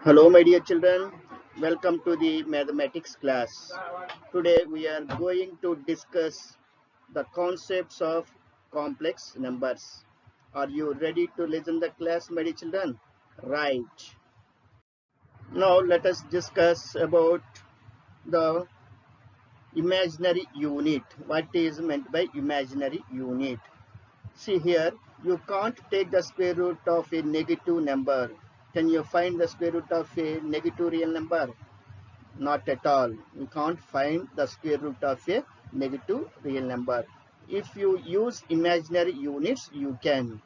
Hello, my dear children. Welcome to the mathematics class. Today we are going to discuss the concepts of complex numbers. Are you ready to listen the class, my dear children? Right. Now let us discuss about the imaginary unit. What is meant by imaginary unit? See here, you can't take the square root of a negative number. Can you find the square root of a negative real number? Not at all. You can't find the square root of a negative real number. If you use imaginary units, you can.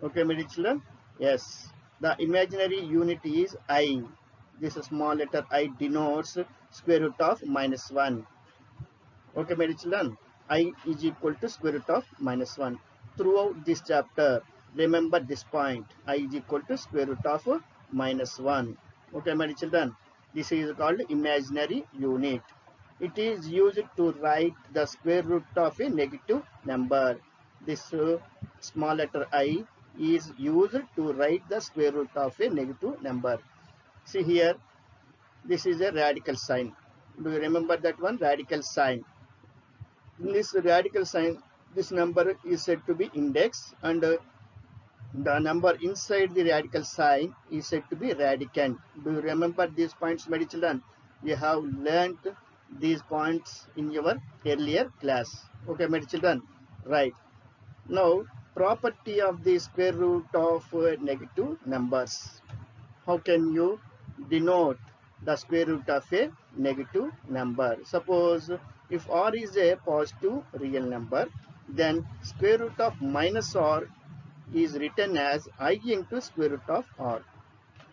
Okay, my children? Yes. The imaginary unit is I. This small letter I denotes square root of minus 1. Okay, my children? I is equal to square root of minus 1. Throughout this chapter, remember this point. I is equal to square root of minus 1. Okay, my children? This is called imaginary unit. It is used to write the square root of a negative number. This small letter I is used to write the square root of a negative number. See here, this is a radical sign. Do you remember that one? Radical sign. In this radical sign, this number is said to be index, and the number inside the radical sign is said to be radicand. Do you remember these points, my children? You have learnt these points in your earlier class. Okay, my children? Right. Now, property of the square root of negative numbers. How can you denote the square root of a negative number? Suppose if r is a positive real number, then square root of minus r is written as I into square root of r.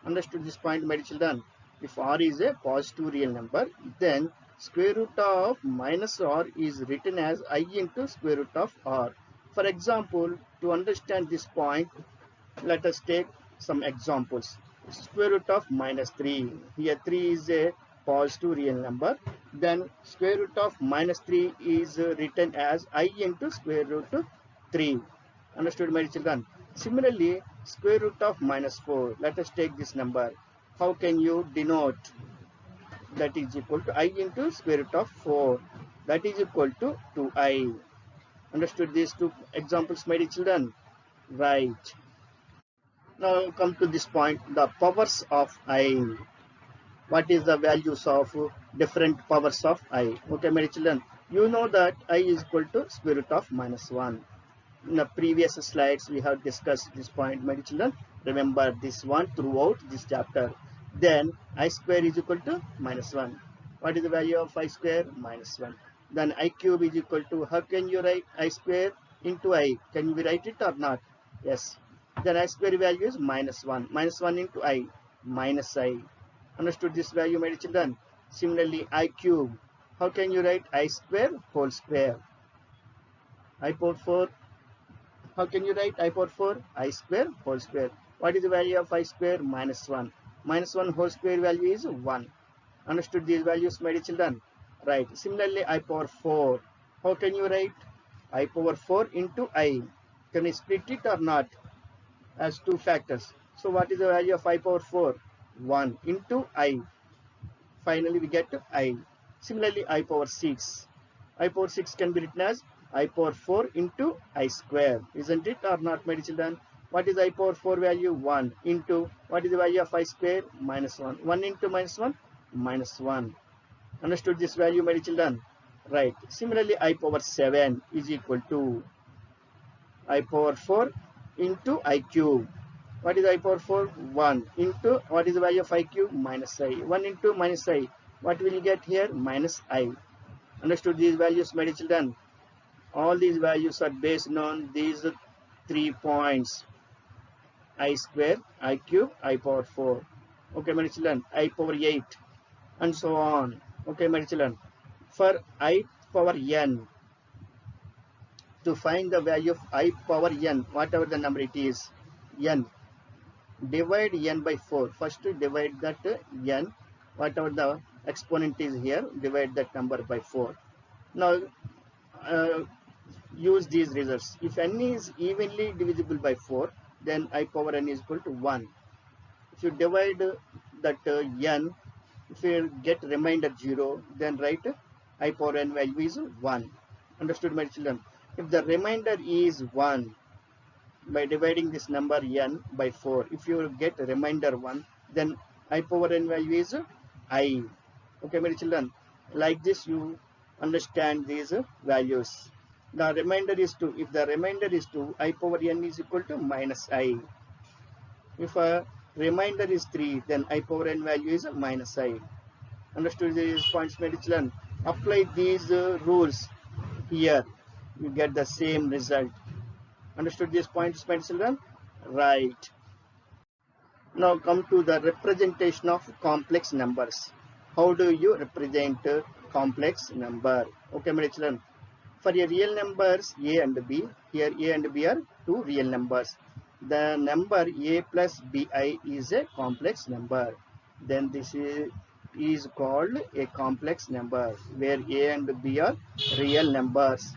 Understood this point, my children? If r is a positive real number, then square root of minus r is written as I into square root of r. For example, to understand this point, let us take some examples. Square root of minus 3. Here 3 is a positive real number. Then square root of minus 3 is written as I into square root 3. Understood, my children? Similarly, square root of minus 4. Let us take this number. How can you denote? That is equal to I into square root of 4. That is equal to 2I. Understood these two examples, my children? Right. Now come to this point, the powers of I. What is the values of different powers of I? Okay, my children, you know that I is equal to square root of minus 1. In the previous slides, we have discussed this point, my children. Remember this one throughout this chapter. Then I square is equal to minus 1. What is the value of I square? Minus 1. Then I cube is equal to, how can you write I square into I? Can we write it or not? Yes. Then I square value is minus 1. Minus 1 into I, minus I. Understood this value, my children? Similarly, I cube. How can you write I square whole square? I power 4. How can you write I power 4? I square whole square. What is the value of I square? Minus 1. Minus 1 whole square value is 1. Understood these values, my dear children? Right. Similarly, I power 4. How can you write? I power 4 into I. Can we split it or not? As two factors. So what is the value of I power 4? 1 into I. Finally, we get I. Similarly, I power 6. I power 6 can be written as I power 4 into I square. Isn't it or not, my children? What is I power 4 value? 1 into, what is the value of I square? Minus 1. 1 into minus 1? Minus 1. Understood this value, my children? Right. Similarly, I power 7 is equal to I power 4 into I cube. What is I power 4? 1 into, what is the value of I cube? Minus I. 1 into minus I. What will you get here? Minus I. Understood these values, my children? All these values are based on these 3 points. I square, I cube, I power 4. Okay, my children? I power 8 and so on. Okay, my children? For I power n, to find the value of I power n, whatever the number it is, n, divide n by 4. First divide that n, whatever the exponent is here, divide that number by 4. Now use these results. If n is evenly divisible by 4, then I power n is equal to 1. If you divide that n, if you get remainder 0, then write I power n value is 1. Understood, my children? If the remainder is 1, by dividing this number n by 4, if you get remainder 1, then I power n value is I. Okay, my children? Like this, you understand these values. The remainder is 2. If the remainder is 2, I power n is equal to minus I. If a remainder is 3, then I power n value is minus I. Understood these points, my children? Apply these rules here. You get the same result. Understood these points, my children? Right. Now come to the representation of complex numbers. How do you represent a complex number? Okay, my children. For a real numbers a and b, here a and b are two real numbers. The number a plus bi is a complex number. Then this is called a complex number where a and b are real numbers.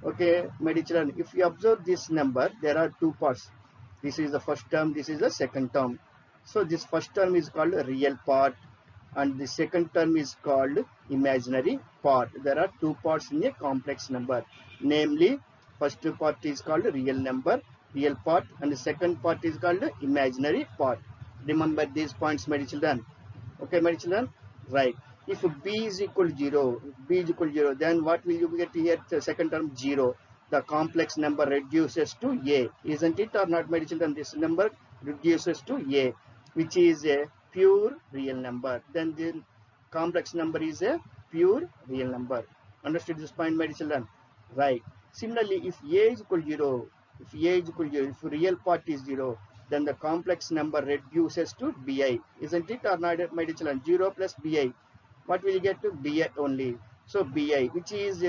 Okay, my children, if you observe this number, there are two parts. This is the first term, this is the second term. So this first term is called real part and the second term is called imaginary part. There are two parts in a complex number. Namely, first part is called real number, real part, and the second part is called imaginary part. Remember these points, my children. Okay, my children? Right. If b is equal to 0, b is equal to 0, then what will you get here? The second term 0. The complex number reduces to a. Isn't it or not, my children? This number reduces to a, which is a pure real number. Then the complex number is a pure real number. Understood this point, my children? Right. Similarly, if a is equal to 0, if a is equal to 0, if real part is 0, then the complex number reduces to bi. Isn't it or not, my children? 0 plus bi. What will you get to bi only? So bi, which is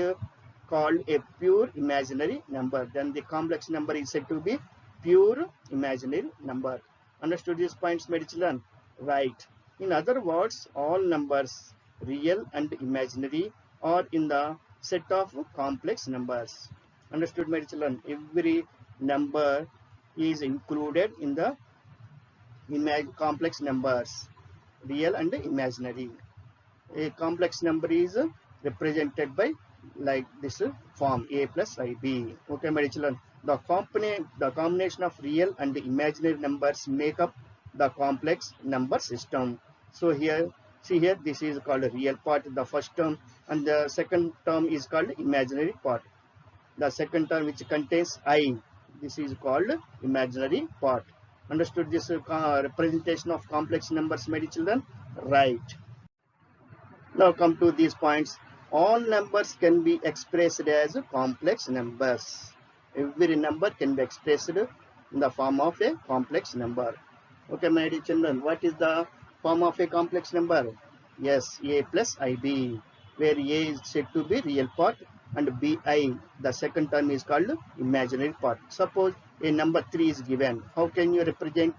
called a pure imaginary number. Then the complex number is said to be pure imaginary number. Understood these points, my children? Right. In other words, all numbers, real and imaginary, are in the set of complex numbers. Understood, my children? Every number is included in the complex numbers, real and imaginary. A complex number is represented by like this form a plus ib. Okay, my children? The combination of real and imaginary numbers make up the complex number system. So here, see here, this is called a real part, the first term, and the second term is called imaginary part. The second term which contains I, this is called imaginary part. Understood this representation of complex numbers, my children? Right. Now come to these points. All numbers can be expressed as complex numbers. Every number can be expressed in the form of a complex number. Okay, my dear children, what is the form of a complex number? Yes, a plus ib, where a is said to be real part and bi, the second term, is called imaginary part. Suppose a number 3 is given. How can you represent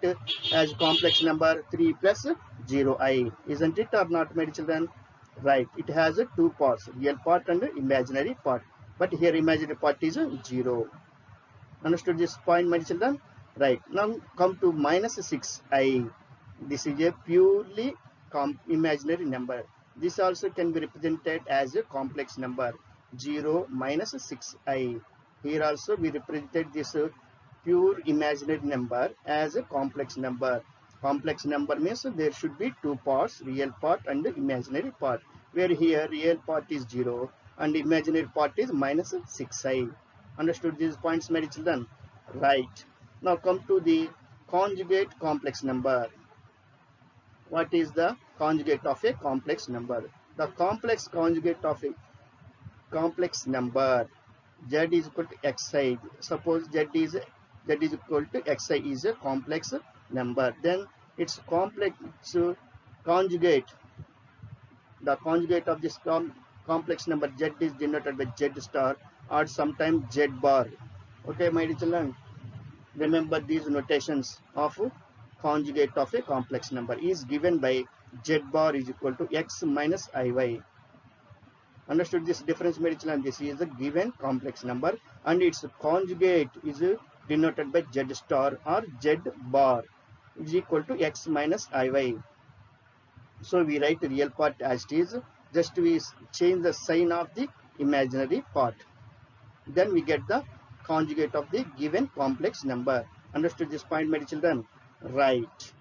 as complex number 3 plus 0i? Isn't it or not, my children? Right. It has two parts, real part and imaginary part. But here imaginary part is 0. Understood this point, my children? Right. Now come to minus 6i. This is a purely imaginary number. This also can be represented as a complex number. 0 minus 6i. Here also we represented this pure imaginary number as a complex number. Complex number means there should be two parts, real part and imaginary part. Where here real part is 0 and imaginary part is minus 6i. Understood these points, my children? Right. Now come to the conjugate complex number. What is the conjugate of a complex number? The complex conjugate of a complex number, z is equal to xi. Suppose z is equal to xi is a complex number. Then its complex conjugate, the conjugate of this complex number z is denoted by z star or sometimes z bar. Okay, my children, remember these notations of conjugate of a complex number is given by z bar is equal to x minus iy. Understood this difference, my children? This is a given complex number and its conjugate is denoted by z star or z bar is equal to x minus iy. So we write the real part as it is, just we change the sign of the imaginary part. Then we get the conjugate of the given complex number. Understood this point, my children? Right.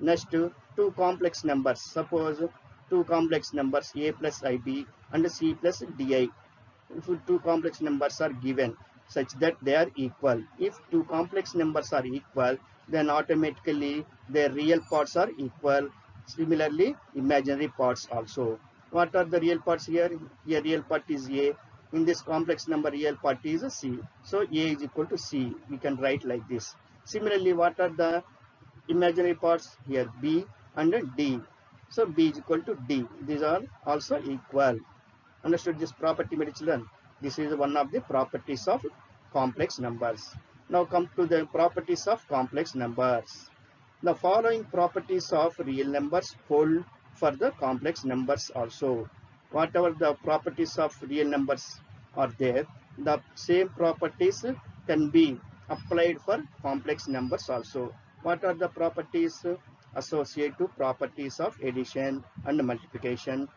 Next, two complex numbers. Suppose two complex numbers a plus ib and c plus di. If two complex numbers are given such that they are equal. If two complex numbers are equal, then automatically their real parts are equal. Similarly, imaginary parts also. What are the real parts here? Here real part is a. In this complex number, real part is c. So a is equal to c. We can write like this. Similarly, what are the imaginary parts? Here b and d. So b is equal to d. These are also equal. Understood this property, my children? This is one of the properties of complex numbers. Now come to the properties of complex numbers. The following properties of real numbers hold for the complex numbers also. Whatever the properties of real numbers are there, the same properties can be applied for complex numbers also. What are the properties? Associative properties of addition and multiplication,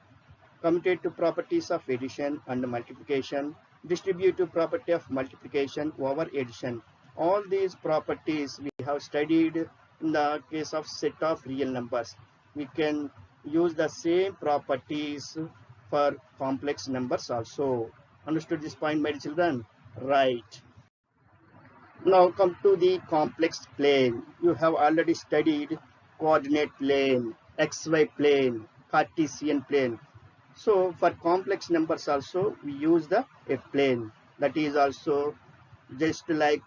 commutative properties of addition and multiplication, distributive property of multiplication over addition. All these properties we have studied in the case of set of real numbers. We can use the same properties for complex numbers also. Understood this point, my children? Right. Now come to the complex plane. You have already studied coordinate plane, xy plane, Cartesian plane. So for complex numbers also we use the plane, that is also just like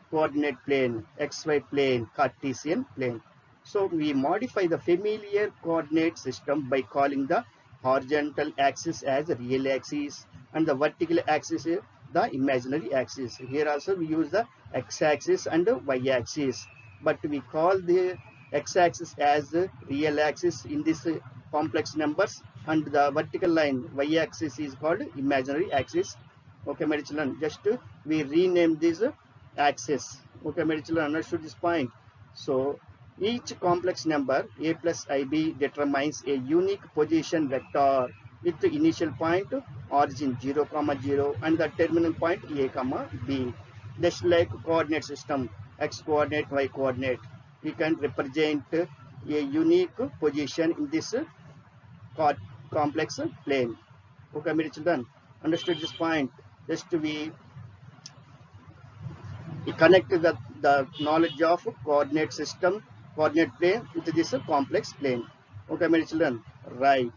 coordinate plane, xy plane, Cartesian plane. So we modify the familiar coordinate system by calling the horizontal axis as the real axis and the vertical axis is the imaginary axis. Here also we use the x-axis and the y-axis, but we call the x-axis as the real axis in this complex numbers, and the vertical line y-axis is called imaginary axis. Okay, my children, just we rename this axis. Okay, my children, understood this point? So each complex number a plus ib determines a unique position vector with the initial point origin 0, 0 and the terminal point a, b. Just like coordinate system, x coordinate, y coordinate, we can represent a unique position in this complex plane. Okay, my children, understood this point? Just we connect the knowledge of coordinate system, coordinate plane with this complex plane. Okay, my children, right.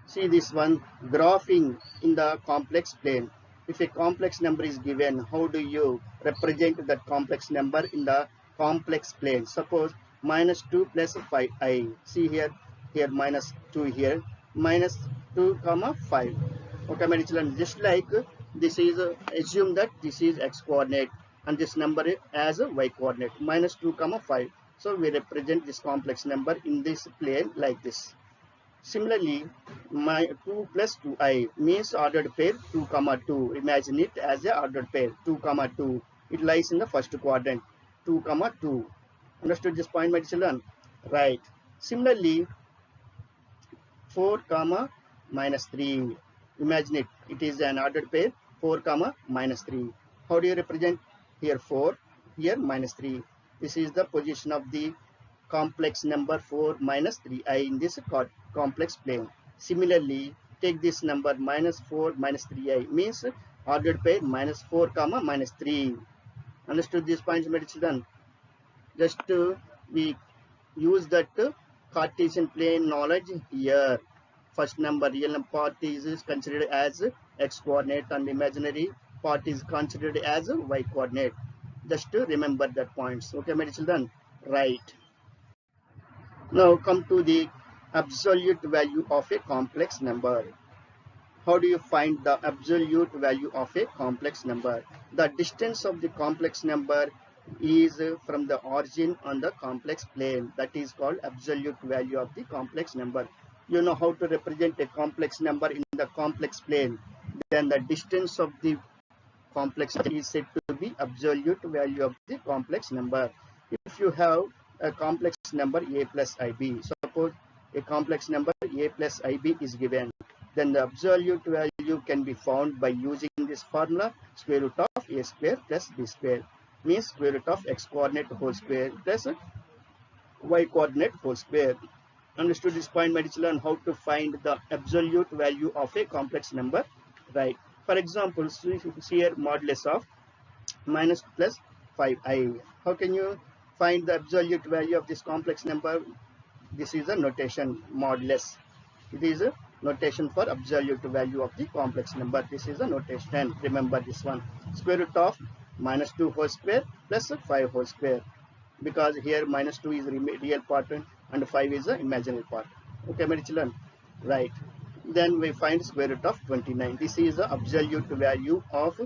See this one, graphing in the complex plane. If a complex number is given, how do you represent that complex number in the complex plane? Suppose minus 2 plus 5i. See here, here minus 2 here, minus 2 comma 5. Okay, my children, just like this is, assume that this is x coordinate and this number as a y coordinate, minus 2 comma 5. So we represent this complex number in this plane like this. Similarly, my 2 plus 2i means ordered pair 2 comma 2. Imagine it as a ordered pair 2 comma 2. It lies in the first quadrant 2 comma 2. Understood this point, my children? Right. Similarly, 4 comma minus 3. Imagine it. It is an ordered pair 4 comma minus 3. How do you represent? Here 4, here minus 3. This is the position of the complex number 4 minus 3i in this complex plane. Similarly, take this number minus 4 minus 3i means ordered pair minus 4 comma minus 3. Understood these points, my children? Just we use that Cartesian plane knowledge here. First number, real part is considered as x coordinate and imaginary part is considered as y coordinate. Just to remember that points. Okay, my children? Right. Now come to the absolute value of a complex number. How do you find the absolute value of a complex number? The distance of the complex number is from the origin on the complex plane. That is called absolute value of the complex number. You know how to represent a complex number in the complex plane. Then the distance of the complex is said to be absolute value of the complex number. If you have a complex number a plus ib. Suppose a complex number a plus ib is given, then the absolute value can be found by using this formula, square root of a square plus b square, means square root of x coordinate whole square plus y coordinate whole square. Understood this point, my children, how to find the absolute value of a complex number, right? For example, see here modulus of minus plus 5i. How can you find the absolute value of this complex number? This is a notation, modulus. It is a notation for absolute value of the complex number. This is a notation. Remember this one. Square root of minus 2 whole square plus 5 whole square. Because here minus 2 is real part and 5 is the imaginary part. Okay, my children? Right. Then we find square root of 29. This is the absolute value of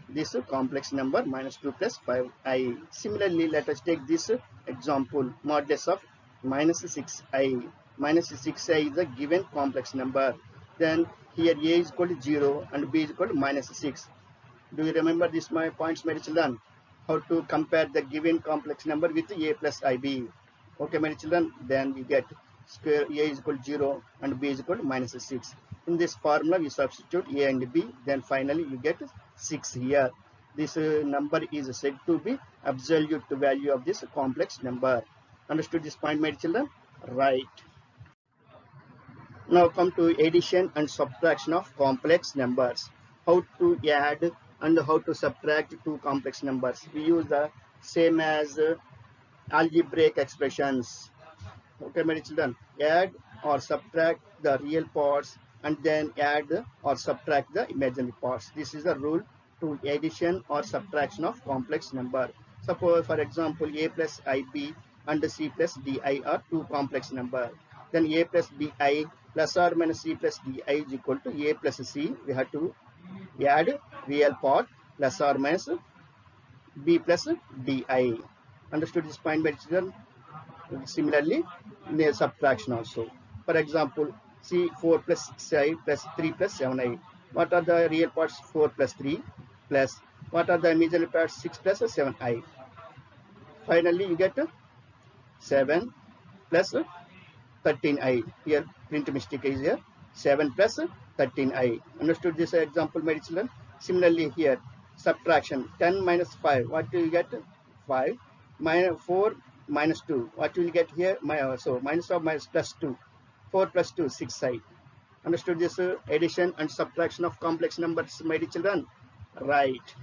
this complex number minus 2 plus 5i. Similarly, let us take this example, modulus of minus 6i. Minus 6i is a given complex number. Then here a is equal to 0 and b is equal to minus 6. Do you remember this my points, my children? How to compare the given complex number with a plus ib. Okay, my children, then we get square a is equal to 0 and b is equal to minus 6. In this formula, we substitute a and b, then finally you get 6 here. This number is said to be absolute value of this complex number. Understood this point, my children? Right. Now come to addition and subtraction of complex numbers. How to add and how to subtract two complex numbers. We use the same as algebraic expressions. Okay, my children, add or subtract the real parts and then add or subtract the imaginary parts. This is the rule to addition or subtraction of complex number. Suppose, for example, a plus ib and c plus di are two complex number. Then a plus bi plus or minus c plus di is equal to a plus c. We have to add real part plus or minus b plus di. Understood this point, my children? Similarly, near subtraction also. For example, see 4 plus 6i plus 3 plus 7i. What are the real parts? 4 plus 3 plus what are the imaginary parts? 6 plus 7i. Finally, you get 7 plus 13i. Here, print mistake is here. 7 plus 13i. Understood this example, my children? Similarly, here, subtraction 10 minus 5. What do you get? 5 minus 4 minus 2. What will you get here? So minus of minus plus 2. 4 plus 2, 6i. Understood this addition and subtraction of complex numbers, my dear children? Right.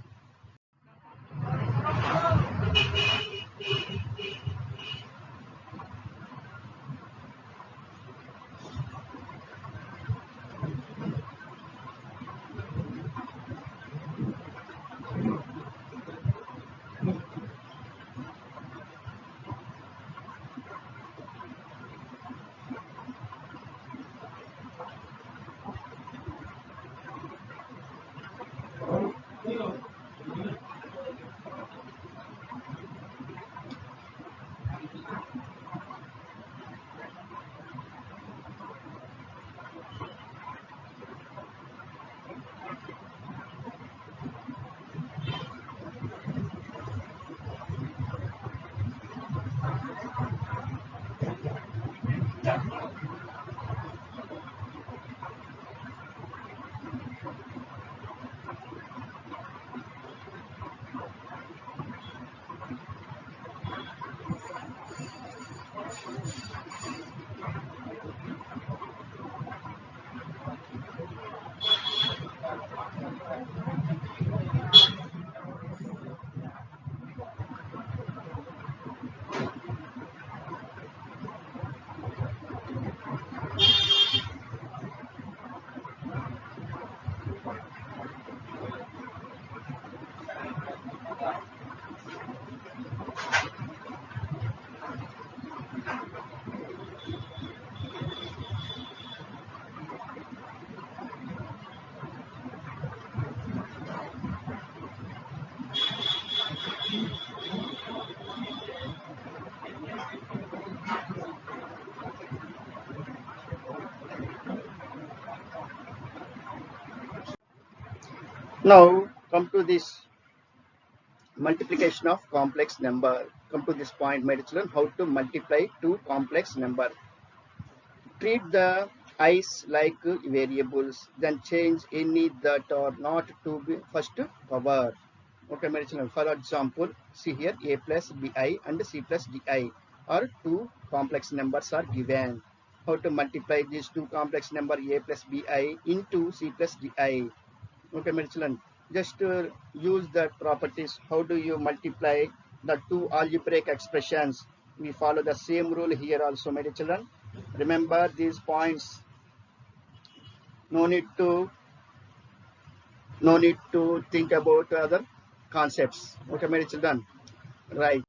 Now come to this multiplication of complex number. come to this point, my children, how to multiply two complex number. Treat the i's like variables, then change any that are not to be first power. Okay, my children, for example, see here a plus bi and c plus di are two complex numbers are given. How to multiply these two complex number a plus bi into c plus di? Okay, my children, just use the properties. How do you multiply the two algebraic expressions? We follow the same rule here also, my children. Remember these points. No need to think about other concepts. Okay, my children. Right.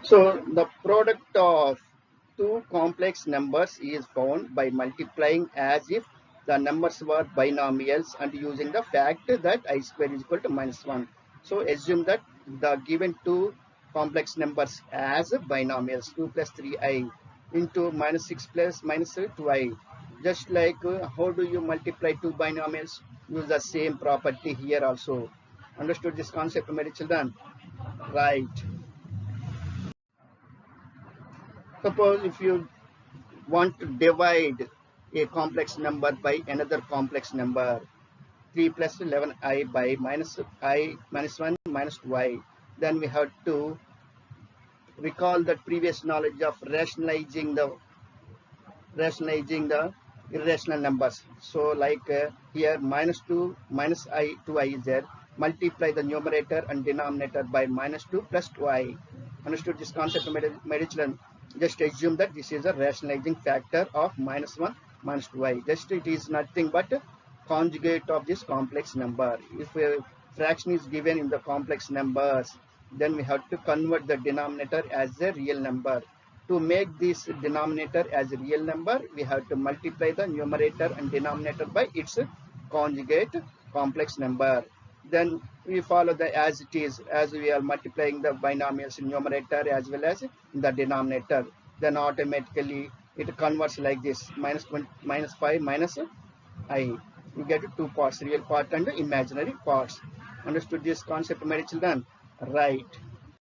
So the product of two complex numbers is found by multiplying as if the numbers were binomials and using the fact that I square is equal to minus 1. So assume that the given two complex numbers as binomials 2 plus 3i into minus 6 plus minus 2i. Just like how do you multiply two binomials? Use the same property here also. Understood this concept, my children? Right. Suppose if you want to divide a complex number by another complex number, 3 plus 11i by I minus 1 minus 2i, then we have to recall the previous knowledge of rationalizing the irrational numbers. So like here minus 2 minus 2i is there. Multiply the numerator and denominator by minus 2 plus 2i. Understood this concept, my children? Just assume that this is a rationalizing factor of minus 1 minus 2i. Just it is nothing but conjugate of this complex number. If a fraction is given in the complex numbers, then we have to convert the denominator as a real number. To make this denominator as a real number, we have to multiply the numerator and denominator by its conjugate complex number. Then we follow the as it is, as we are multiplying the binomials in numerator as well as in the denominator. Then automatically it converts like this, minus 5 minus I. You get two parts, real part and imaginary parts. Understood this concept, my children? Right.